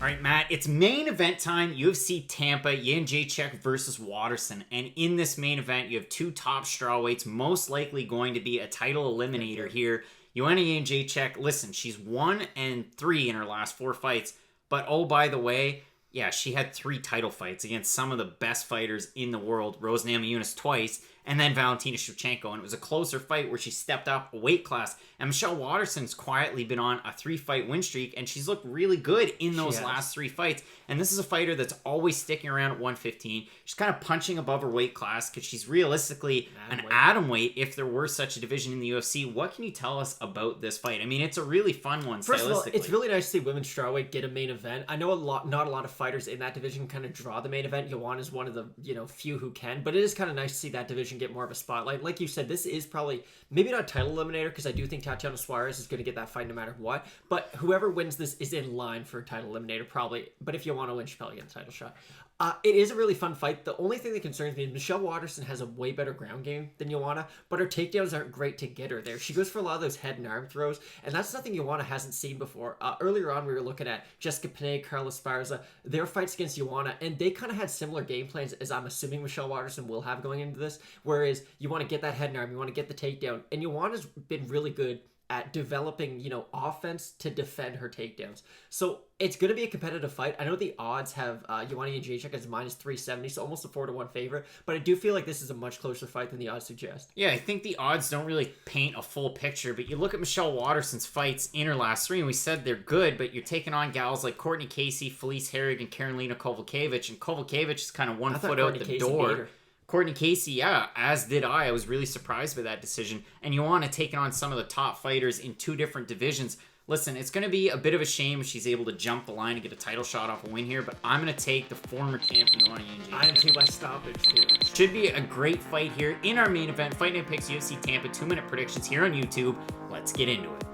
All right, Matt, it's main event time. UFC Tampa, Jedrzejczyk versus Waterson. And in this main event, you have two top strawweights, most likely going to be a title eliminator here. Joanna Jedrzejczyk, listen, she's 1-3 in her last 4 fights. But oh, by the way, yeah, she had 3 title fights against some of the best fighters in the world. Rose Namajunas twice, and then Valentina Shevchenko. And it was a closer fight where she stepped up a weight class. And Michelle Waterson's quietly been on a 3-fight win streak, and she's looked really good in those last 3 fights. And this is a fighter that's always sticking around at 115. She's kind of punching above her weight class because she's realistically an atom weight if there were such a division in the UFC. What can you tell us about this fight? I mean, it's a really fun one. First of all, it's really nice to see women's strawweight get a main event. I know not a lot of fighters in that division kind of draw the main event. Joanna's one of the few who can, but it is kind of nice to see that division get more of a spotlight. Like you said, this is probably maybe not a title eliminator because I do think Tatiana Suarez is going to get that fight no matter what. But whoever wins this is in line for a title eliminator probably. But if you want to win, she'll probably get the title shot. It is a really fun fight. The only thing that concerns me is Michelle Waterson has a way better ground game than Joanna, but her takedowns aren't great to get her there. She goes for a lot of those head and arm throws, and that's nothing Joanna hasn't seen before. Earlier on, we were looking at Jessica Penne, Carla Esparza, their fights against Joanna, and they kind of had similar game plans as I'm assuming Michelle Waterson will have going into this, whereas you want to get that head and arm, you want to get the takedown, and Joanna's been really good at developing, offense to defend her takedowns. So it's going to be a competitive fight. I know the odds have Joanna Jedrzejczyk as -370, so almost a 4-1 favorite, but I do feel like this is a much closer fight than the odds suggest. Yeah, I think the odds don't really paint a full picture, but you look at Michelle Waterson's fights in her last 3, and we said they're good, but you're taking on gals like Courtney Casey, Felice Herrig, and Karolina Kowalkiewicz, and Kowalkiewicz is kind of one foot out the door. Courtney Casey, yeah, as did I. I was really surprised by that decision. And Joanna taking on some of the top fighters in 2 different divisions. Listen, it's going to be a bit of a shame if she's able to jump the line and get a title shot off a win here, but I'm going to take the former champion, Joanna Jedrzejczyk. I am too by stoppage, too. Should be a great fight here in our main event. Fight Night Picks UFC Tampa 2-minute predictions here on YouTube. Let's get into it.